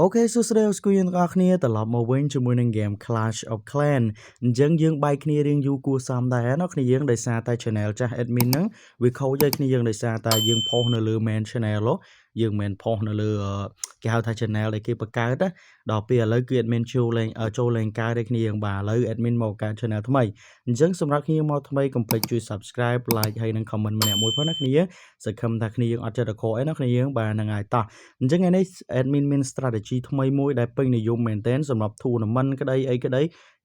អូខេសួស្តីស្គូយើងទាំងអស់គ្នាត្រឡប់មកវិញជាមួយនឹង game Clash of Clans អញ្ចឹងយើងបែកគ្នារៀងយូរគួរសមដែរណាគ្នាយើងដោយសារតែ channel ចាស់ admin ហ្នឹងវាខូចហើយគ្នាយើងដោយសារតែយើងផុសនៅលើ main channel យើងមិនផុសនៅលើគេហៅថា channel ដែលគេបង្កើតណាដល់ពេលឥឡូវគឺ admin ចូលលេងកើតឯគ្នាយើងបាទឥឡូវ admin មកកើត channel ថ្មីអញ្ចឹងសម្រាប់គ្នាមកថ្មីកុំភ្លេចជួយ subscribe like ហើយនិង comment ម្នាក់មួយផងណាគ្នាសង្ឃឹមថាគ្នាយើងអត់ចិត្តរកអីណាគ្នាយើងបាទហ្នឹងហើយតោះអញ្ចឹងថ្ងៃនេះ admin មាន strategy ថ្មីមួយដែលពេញនិយមមែនទែនសម្រាប់ tournament ក្តីអីក្តី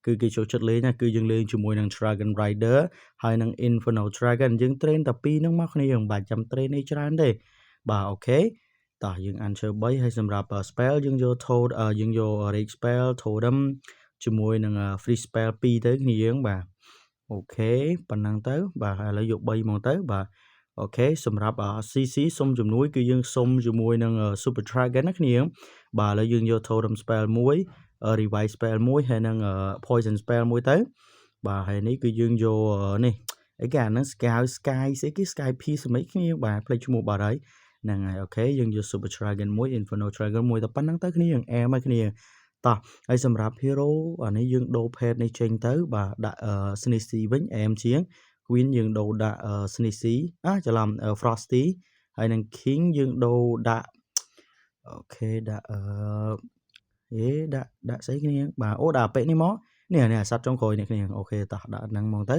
គឺគេចូលចិត្តលេងណាគឺយើងលេងជាមួយនឹង Dragon Rider ហើយនឹង Inferno Dragon យើង train តែពីរហ្នឹងមកគ្នាយើងមិនបាច់ចាំ train អីច្រើនទេបាទអូខេតោះយើង answer 3ហើយសម្រាប់ spell យើងយក Toad យើងយក Rage Spell Totem ជាមួយនឹង Free Spell 2ទៅគ្នាយើងបាទអូខេប៉ុណ្ណឹងទៅបាទឥឡូវយក3មកទៅបាទអូខេសម្រាប់ CC សុំជំនួយគឺយើងសុំជាមួយនឹង Super Dragon ណាគ្នាបាទឥឡូវយើងយក Totem Spell 1 Revive Spell 1ហើយនឹង Poison Spell 1ទៅបាទហើយនេះគឺយើងយកនេះអីគេអាហ្នឹង Sky ស្អីគេ Sky Piece ស្មិចគ្នាបាទផ្លេចឈ្មោះបាត់ហើយហ្នឹងហើយអូខេយើងយក Super Dragon 1 Inferno Dragon 1ទៅប៉ុណ្ណឹងទៅគ្នាយើងអែមហើយគ្នាតោះហើយសម្រាប់ Hero អានេះយើងដូរ pet នេះចេញទៅបាទដាក់ Sneezy វិញអែមជាង Queen យើងដូរដាក់ Sneezy ច្រឡំ Frosty ហើយនឹង King យើងដូរដាក់អូខេដាក់ដាក់ស្អីគ្នាបាទអូដាក់ពេកនេះមកនេះសត្វចុងក្រោយនេះគ្នាអូខេតោះដាក់ហ្នឹងមកទៅ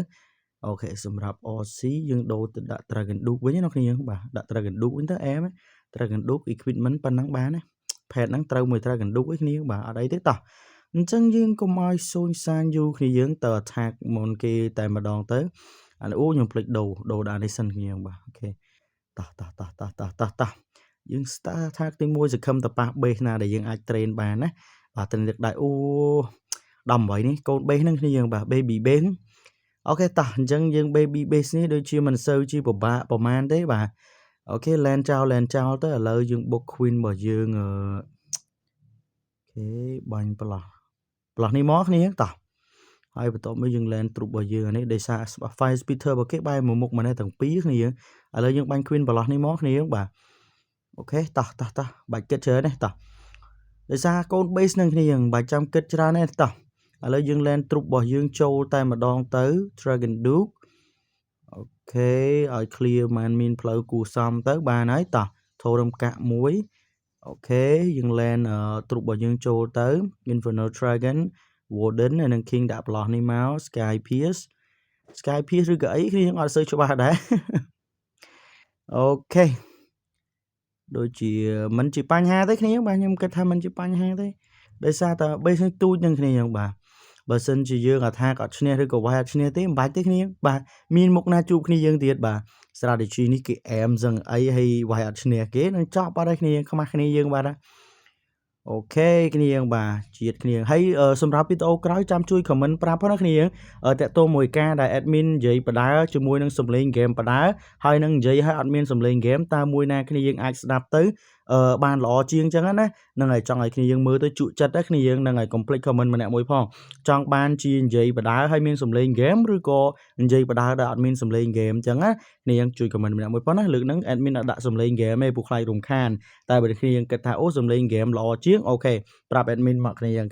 អូខេសម្រាប់ OC យើងដូរទៅដាក់ Dragon Duke វិញណាគ្នាបាទដាក់ Dragon Duke វិញទៅអែម Dragon Duke equipment ប៉ុណ្ណឹងបានណា pet ហ្នឹងត្រូវមួយ Dragon Duke ឯគ្នាបាទអត់អីទេតោះអញ្ចឹងយើងកុំឲ្យសូញសានយូរគ្នាយើងទៅ attack មុនគេតែម្ដងទៅអាអូខ្ញុំភ្លេចដូរដាក់នេះសិនគ្នាបាទអូខេតោះយើង start attack ទី1សង្ឃឹមតប៉ះ base ណាដែលយើងអាច train បានណាបាទ train ទឹកដែរអូ18នេះកូន base ហ្នឹងគ្នាយើងបាទ baby base អូខេតោះអញ្ចឹងយើង baby base នេះដូចជាមិនសូវជាពិបាកប្រហែលទេបាទអូខេ land ចោលទៅឥឡូវយើងបុក queen របស់យើងអូខេបាញ់ប្លោះនេះមកគ្នាតោះហើយបន្ទាប់មកយើង land ទ្រូបរបស់យើងអានេះដោយសារ fire speeder របស់គេបែរមកមុខមកនេះទាំងពីរគ្នាឥឡូវយើងបាញ់ queen ប្លោះនេះមកគ្នាបាទអូខេតោះបាច់គិតច្រើនទេតោះដោយសារកូន base នឹងគ្នាយើងបាច់ចាំគិតច្រើនទេតោះឥឡូវយើង land ទ្រូបរបស់យើងចូលតែម្ដងទៅ Dragon Duke អូខេឲ្យ clear បានមានផ្លូវគូសំទៅបានហើយតោះធូររំកាក់មួយអូខេយើង land ទ្រូបរបស់យើងចូលទៅ Inferno Dragon Warden ហើយនឹង King ដាក់ប្លោះនេះមក Sky Pierce ឬក៏អីគ្នាយើងអត់សូវច្បាស់ដែរអូខេដូចជាមិនជាបញ្ហាទេគ្នាបាទខ្ញុំគិតថាមិនជាបញ្ហាទេដោយសារតែ base នេះទូចនឹងគ្នាយើងបាទបើសិនជាយើងអាថាអត់ឈ្នះឬក៏វាយអត់ឈ្នះទេមិនបាច់ទេគ្នាបាទមានមុខណាជួបគ្នាយើងទៀតបាទ strategy នេះគេអែមសឹងអីហើយវាយអត់ឈ្នះគេនឹងចប់បាត់ហើយគ្នាខ្មាស់គ្នាយើងបាទអូខេគ្នាយើងបាទជាតិគ្នាហើយសម្រាប់វីដេអូក្រោយចាំជួយ comment ប្រាប់ផងណាគ្នាតាក់ទងមួយការដែល admin និយាយបដាជាមួយនឹងសំឡេង game បដាហើយនឹងនិយាយឲ្យអត់មានសំឡេង game តើមួយណាគ្នាយើងអាចស្ដាប់ទៅបានល្អជាងចឹងណានឹងឲ្យចង់ឲ្យគ្នាយើងមើលទៅជក់ចិត្តដែរគ្នាយើងនឹងឲ្យកុំភ្លេច comment ម្នាក់មួយផងចង់បានជានិយាយបដាហើយមានសំឡេង game ឬក៏និយាយបដាដែលអត់មានសំឡេង game ចឹងណាគ្នាយើងជួយ comment ម្នាក់មួយផងណាលើកហ្នឹង admin អត់ដាក់សំឡេង game ទេពួកខ្លាចរំខានតែបើគ្នាយើងគិតថាអូសំឡេង game ល្អជាងអូខេប្រាប់ admin មកគ្នាយើង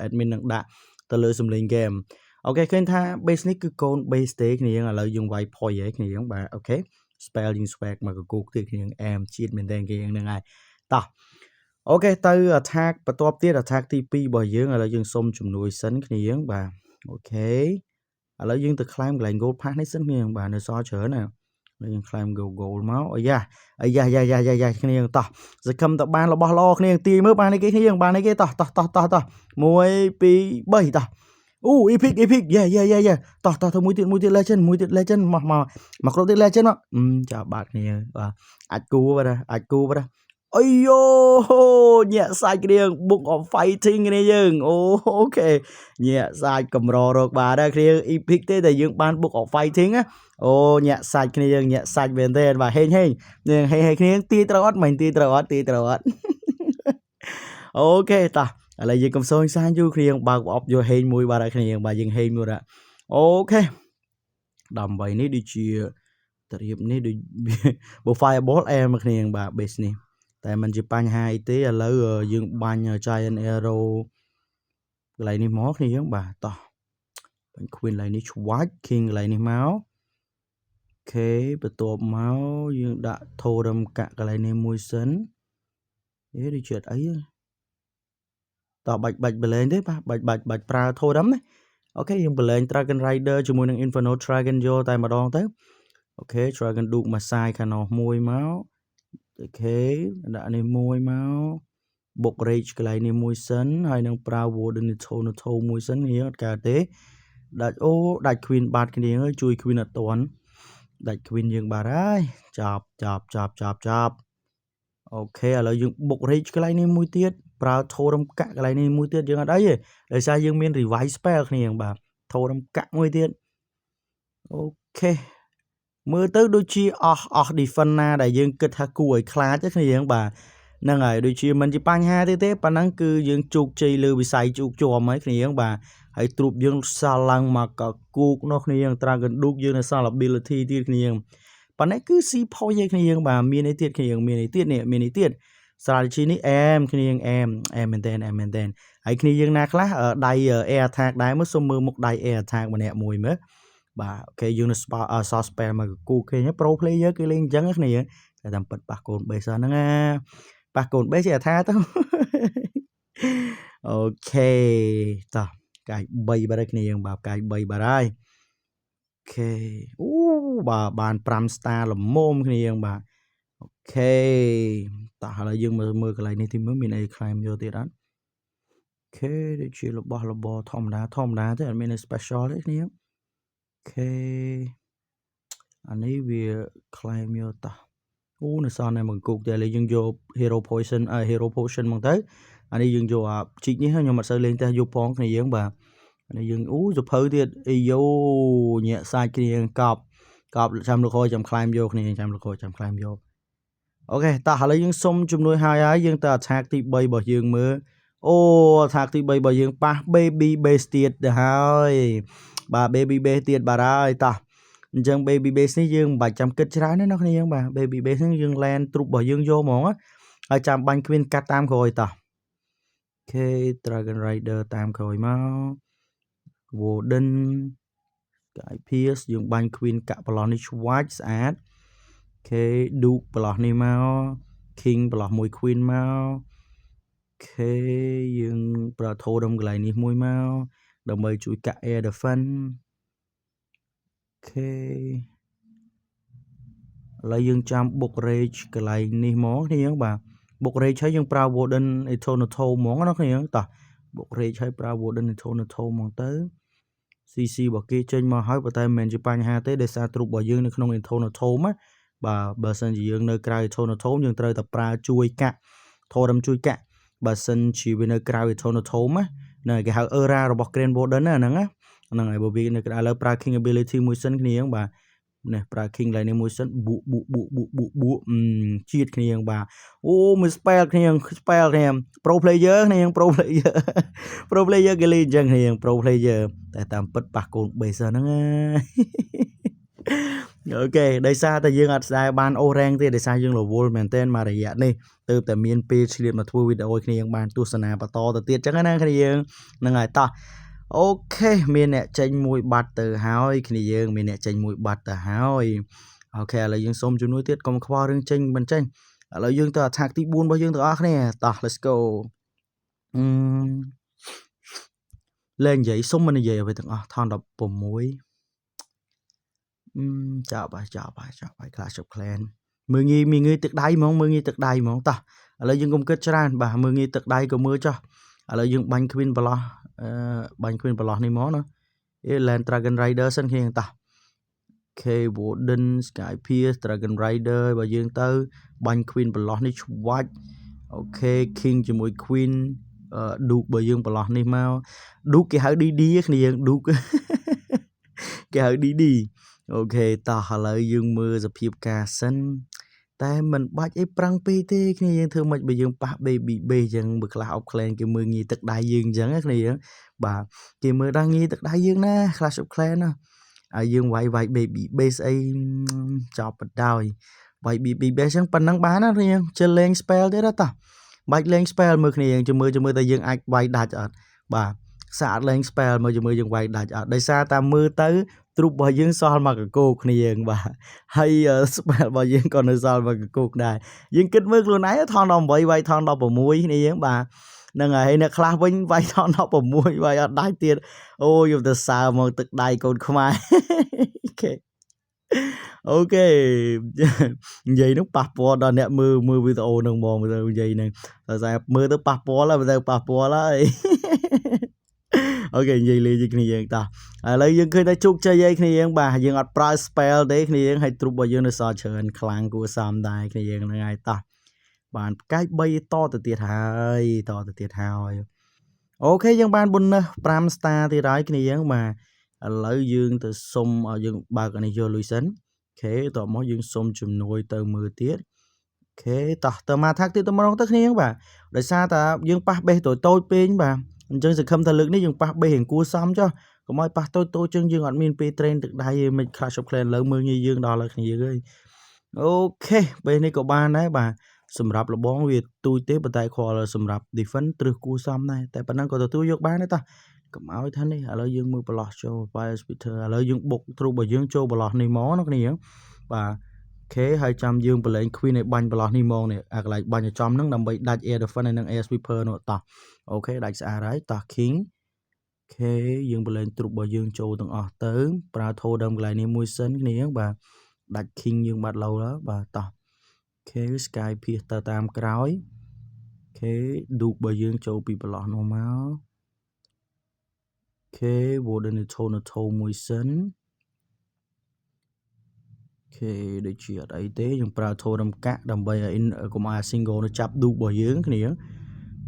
admin នឹងដាក់ទៅលើសំឡេង game អូខេឃើញថា base នេះគឺកូន base ទេគ្នាយើងឥឡូវយើងវាយ point ឯគ្នាយើងបាទអូខេ spell យើង swag មកកគូទៀតគ្នាយើងអែមជាតិមែនតើគេយើងហ្នឹងហើយតោះអូខេទៅ attack បន្ទាប់ទៀត attack ទី2របស់យើងឥឡូវយើងសុំជំនួយសិនគ្នាយើងបាទអូខេឥឡូវយើងទៅ climb កន្លែង gold pass នេះសិនគ្នាយើងបាទនៅសល់ច្រើនណាយើង climb gold មកអាយ៉ាគ្នាយើងតោះសង្ឃឹមតែបានរបស់ល្អគ្នាយើងទាយមើលបាននេះគេគ្នាយើងបាននេះគេតោះ1 2 3តោះអូ epic យេតោះមួយទៀត legend មកគ្រូទៀត legend មកចាប់បាត់គ្នាបាទអាចគូបាទអីយ៉ូញាក់សាច់គ្នាយើង Book of Fighting គ្នាយើងអូខេញាក់សាច់កម្ររកបាទដែរគ្នា epic ទេតែយើងបាន Book of Fighting ណាអូញាក់សាច់គ្នាយើងញាក់សាច់មែនទេបាទហេងគ្នាទាយត្រូវអត់មិនទាយត្រូវអត់អូខេតោះឥឡូវយើងកុំសូនសានយូរគ្នាយើងបើកអបយកហេងមួយបាទដែរគ្នាយើងបាទយើងហេងមួយអូខេ18នេះដូចជាត្រៀបនេះដូច fireball អែមគ្នាយើងបាទ base នេះ តែมันជាបញ្ហាអីទេឥឡូវយើងបាញ់ Giant Arrow កន្លែងនេះមកគ្នាយើងបាទតោះបាញ់ Queen កន្លែងនេះឆ្វាច់ King កន្លែងនេះមកអូខេបន្ទាប់មកយើងដាក់ Totem កាក់កន្លែងនេះមួយសិនដូចជាអីតោះបាច់បលែងទេបាទបាច់ប្រើ Totem ណាអូខេយើងបលែង Dragon Rider ជាមួយនឹង Inferno Dragon យកតែម្ដងទៅអូខេ Dragon Duke មកសាយខាងនោះមួយមកអូខេដាក់នេះមួយមកបុក Rage កន្លែងនេះមួយសិនហើយនឹងប្រើ Warden Nato មួយសិននេះអត់កើតទេដាច់ Queen បាត់គ្នាហើយជួយ Queen អត់តាន់ដាច់ Queen យើងបាត់ហើយចាប់អូខេឥឡូវយើងបុក Rage កន្លែងនេះមួយទៀតប្រើ Totem កាក់កន្លែងនេះមួយទៀតយើងអត់អីទេដោយសារយើងមាន Revive Spell គ្នាបាទ Totem កាក់មួយទៀតអូខេមើលទៅដូចជាអស់ defense ណាដែលយើងគិតថាគួរឲ្យខ្លាចទេគ្នាយើងបាទហ្នឹងហើយដូចជាមិនជាបញ្ហាទេប៉ុណ្ណឹងគឺយើងជោគជ័យលើវិស័យជោគជាំហើយគ្នាយើងបាទហើយទ្រូបយើងសល់ឡើងមកកគូកនោះគ្នាយើង Dragon Duke យើងនៅសល់ ability ទៀតគ្នាយើងប៉ុន្តែគឺ C point ឯគ្នាយើងបាទមានអីទៀតគ្នាយើងមានអីទៀត strategy នេះអែមគ្នាយើងអែមមែនតើហើយគ្នាយើងណាខ្លះដៃ air attack ដែរមើលសុំមើលមុខដៃ air attack ម្នាក់មួយមើលបាទអូខេយើងនៅ source spell មកគូឃើញ pro player គេលេងអញ្ចឹងគ្នាតែតាមពិតប៉ះកូន base ហ្នឹងណាប៉ះកូន base ជាថាទៅអូខេតោះកាយ3បាត់ហើយគ្នាយើងបាទកាយ3បាត់ហើយអូខេអូបាទបាន5 star ល្មមគ្នាយើងបាទអូខេតោះឥឡូវយើងមើលកន្លែងនេះទីមើលមានអី climb យកទៀតអត់អូខេដូចជារបស់របរធម្មតាទេអត់មាន special ទេគ្នាអូខេអានេះវា climb យកតោះអូនៅសល់តែមួយគូកតែឥឡូវយើងយក hero potion មកទៅអានេះយើងយកអាជីកនេះខ្ញុំអត់សូវលេងតែយកផងគ្នាយើងបាទអានេះយើងអូសភៅទៀតអីយោញាក់សាច់គ្នាកប់ចាំលោកខចាំ climb យកគ្នាចាំលោកខចាំ climb យកអូខេតោះឥឡូវយើងសុំជំនួយហើយយើងទៅ attack ទី3របស់យើងមើលអូ attack ទី3របស់យើងប៉ះ baby base ទៀតទៅហើយបាទ baby base ទៀតបាទហើយតោះអញ្ចឹង baby base នេះយើងមិនបាច់ចាំគិតច្រើនទេណាគ្នាយើងបាទ baby base ហ្នឹងយើង land ទ្រូបរបស់យើងយកហ្មងហើយចាំបាញ់ Queen កាត់តាមក្រោយតោះអូខេ Dragon Rider តាមក្រោយមក Warden Sky Pierce យើងបាញ់ Queen កាក់ប្រឡោះនេះឆ្វាច់ស្អាតអូខេ Duke ប្រឡោះនេះមក King ប្រឡោះមួយ Queen មកអូខេយើងប្រើ Totem កន្លែងនេះមួយមកដើម្បីជួយកាក់ Air Defenseអូខេឥឡូវយើងចាំបុក Rage កន្លែងនេះមកគ្នាយើងបាទបុក Rage ហើយយើងប្រើ Warden Eternal ហ្មងណាគ្នាយើងតោះបុក Rage ហើយប្រើ Warden Eternal ហ្មងទៅ CC របស់គេចេញមកហើយប៉ុន្តែមិនមែនជាបញ្ហាទេដោយសារទ្រូបរបស់យើងនៅក្នុង Eternal ណាបាទបើសិនជាយើងនៅក្រៅ Eternal យើងត្រូវតែប្រើជួយកាក់ Totem ជួយកាក់បើសិនជាវានៅក្រៅ Eternal ណាគេហៅ Aura របស់ Grand Warden ហ្នឹងហើយបើវានៅក្រៅឥឡូវប្រើ King ability មួយសិនគ្នាយើងបាទនេះប្រើ King ឡើងនេះមួយសិនបួកជាតិគ្នាយើងបាទអូមួយ spell គ្នាយើង pro player គ្នាយើង pro player គេលេងអញ្ចឹងគ្នាយើង pro player តែតាមពិតប៉ះកូន base ហ្នឹងអូខេដោយសារតែយើងអត់ស្ដាយបាន O rank ទេដោយសារយើងរវល់មែនទែនមករយៈនេះទើបតែមានពេលឆ្លៀតមកធ្វើវីដេអូគ្នាយើងបានទស្សនាបន្តទៅទៀតអញ្ចឹងណាគ្នាយើងហ្នឹងហើយតោះអូខេមានអ្នកចេញមួយបាត់ទៅហើយគ្នាយើងមានអ្នកចេញមួយបាត់ទៅហើយអូខេឥឡូវយើងសូមជំនួយទៀតកុំខ្វល់រឿងចេញមិនចេញឥឡូវយើងទៅ attack ទី4របស់យើងទាំងអស់គ្នាតោះ let's go លេងនិយាយសុំមិននិយាយអ្វីទាំងអស់ថន16ចាប់ហើយ Clash of Clan មើងងាយទឹកដៃហ្មងមើងងាយទឹកដៃហ្មងតោះឥឡូវយើងកុំគិតច្រើនបាទមើងងាយទឹកដៃក៏មើលចុះឥឡូវយើងបាញ់ Queen ប្រឡោះនេះមកណាLand Dragon Rider សិនគ្នាតោះ K Warden Sky Pierce Dragon Rider បើយើងទៅបាញ់ Queen ប្រឡោះនេះឆ្វាច់អូខេ King ជាមួយ Queen Duke បើយើងប្រឡោះនេះមក Duke គេហៅ DD គ្នាយើង Duke គេហៅ DD អូខេតោះឥឡូវយើងមើលសភាពការសិនតែមិនបាច់អីប្រាំងពេកទេគ្នាយើងធ្វើមិនបើយើងប៉ះ baby base អញ្ចឹងបើ Clash of Clan គេមើលងាយទឹកដៃយើងអញ្ចឹងណាគ្នាយើងបាទគេមើលដល់ងាយទឹកដៃយើងណា Clash of Clan ណាហើយយើងវាយ baby base អីចប់បណ្ដោយ vậy bị bé chẳng phần năng bán á riêng chơi lên spell thế đó ta bạch lên spell mưa kia cho mưa tay dương ai vậy đạt ở bà xả lên spell mưa dương vậy đạt ở đây xa ta mưa tới trục bao dương sol mà cái cô kia bà hay spell bao dương còn được sol mà cái cô này dương kích mưa luôn ấy thon đồng vậy thon đồng vào mũi này bà nâng ấy nè class vinh vậy thon đồng vào mũi vậy ở đai tiền ôi dùng từ sao mà tự đai còn không ai ok vậy nó bạc bò đó nè mưa video nâng bò vậy nè rồi mưa tới bạc bò là bây giờ bạc bò lại ok vậy liền gì kia ta lấy dương khơi ta chúc chơi dây kia bà dương ở price spell đấy kia hay chụp bao dương nó sao chơi khlang của sam đai kia là ngày ta bạn cái bay to từ tiệt hai ok dương ban bún pram star thì đấy kia mà lấy dương từ sông ở dương ba cái này vô lùi sấn khế tỏ mỗi dương sông chùm nồi từ 10 tiết khế tỏ mà thắc thì tao mong tất nhiên bà để xa ta dương pa bê tội tôi pin bà chân sự không thể lực ní dương pa bê hiện cua xong cho có mọi pa tôi chân dương admin p train từ đây mình Clash of Clans lớn mưa như dương đó là gì ơi ok bên này có ba đấy bà សម្រាប់លបងវាទូចទេប៉ុន្តែខលសម្រាប់ defend ទ្រឹសគួសមដែរតែប៉ុណ្ណឹងក៏ទទួលយកបានដែរតាកុំឲ្យថានេះឥឡូវយើងមើលបន្លោះចូល Fire Spitter ឥឡូវយើងបុកទ្រូបរបស់យើងចូលបន្លោះនេះមកណាគ្នាបាទ K ហើយចាំយើងបលែង Queen ឲ្យបាញ់បន្លោះនេះមកនេះអាកន្លែងបាញ់ឲ្យចំហ្នឹងដើម្បីដាច់ Air Defense ហើយនឹង Air Sweeper នោះតោះអូខេដាច់ស្អាតហើយតោះ King K យើងបលែងទ្រូបរបស់យើងចូលទាំងអស់ទៅប្រើធូដើមកន្លែងនេះមួយសិនគ្នាបាទដាច់ King យើងបាត់ឡូវแล้วបាទតោះK Sky ភៀសទៅតាមក្រោយ K ឌូបរបស់យើងចូលពីបន្លោះនោះមក K Wooden Tonato មួយសិន K ដូចជាអត់អីទេយើងប្រើធូរំកាក់ដើម្បីឲ្យកុំឲ្យ single nóចាប់ឌូបរបស់យើងគ្នា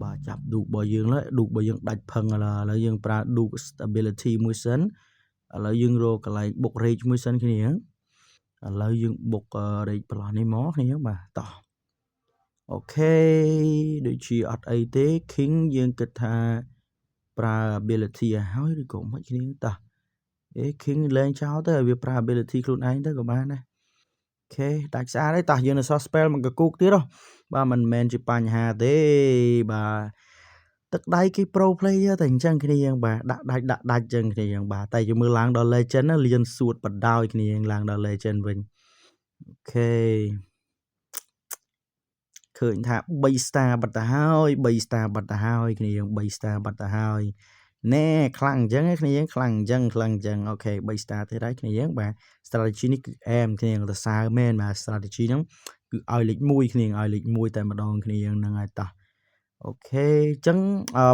បាទចាប់ឌូបរបស់យើងឡើយឌូបរបស់យើងដាច់ផឹងឥឡូវយើងប្រើឌូប stability មួយសិនឥឡូវយើងរកកន្លែងបុក rage មួយសិនគ្នាឥឡូវយើងបុក rage បន្លោះនេះមកគ្នាបាទតោះអូខេដូចជាអត់អីទេ King យើងគិតថាប្រើ ability ឲ្យហើយឬក៏មិនគ្នាតោះKing លែងចោលទៅឲ្យវាប្រើ ability ខ្លួនឯងទៅក៏បានដែរអូខេដាច់ស្អាតហើយតោះយើងនៅសល់ spell មួយកកូកទៀតហ៎បាទមិនមែនជាបញ្ហាទេបាទទឹកដៃគេ pro player តែអញ្ចឹងគ្នាបាទដាក់ដាច់អញ្ចឹងគ្នាបាទតែយើងមើលឡើងដល់ legend ណាលៀនសួតបដោយគ្នាឡើងដល់ legend វិញអូខេឃើញថា3 star បាត់ទៅហើយ3 star បាត់ទៅហើយគ្នា3 star បាត់ទៅហើយណែខ្លាំងអញ្ចឹងគ្នាខ្លាំងអញ្ចឹងអូខេ3 star ទេដែរគ្នាបាទ strategy នេះគឺអែមគ្នាទៅសើមែនបាទ strategy ហ្នឹងគឺឲ្យលេខ1គ្នាឲ្យលេខ1តែម្ដងគ្នាហ្នឹងហើយតោះអូខេអញ្ចឹង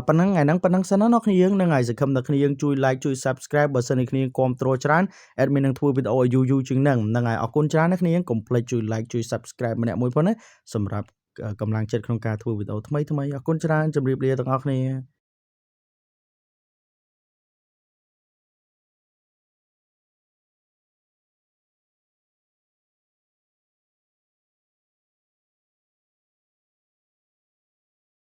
ប៉ុណ្ណឹងថ្ងៃហ្នឹងប៉ុណ្ណឹងសិនណាគ្នាយើងនឹងឲ្យសង្ឃឹមថាគ្នាយើងជួយ like ជួយ subscribe បើសិនជាគ្នាគ្រប់គ្រងច្រើន admin នឹងធ្វើវីដេអូឲ្យយូរជាងហ្នឹងហើយអរគុណច្រើនណាគ្នាយើងកុំភ្លេចជួយ like ជួយ subscribe ម្នាក់មួយផងណាសម្រាប់កម្លាំងចិត្តក្នុងការធ្វើវីដេអូថ្មីអរគុណច្រើនជម្រាបលាទាំងអស់គ្នា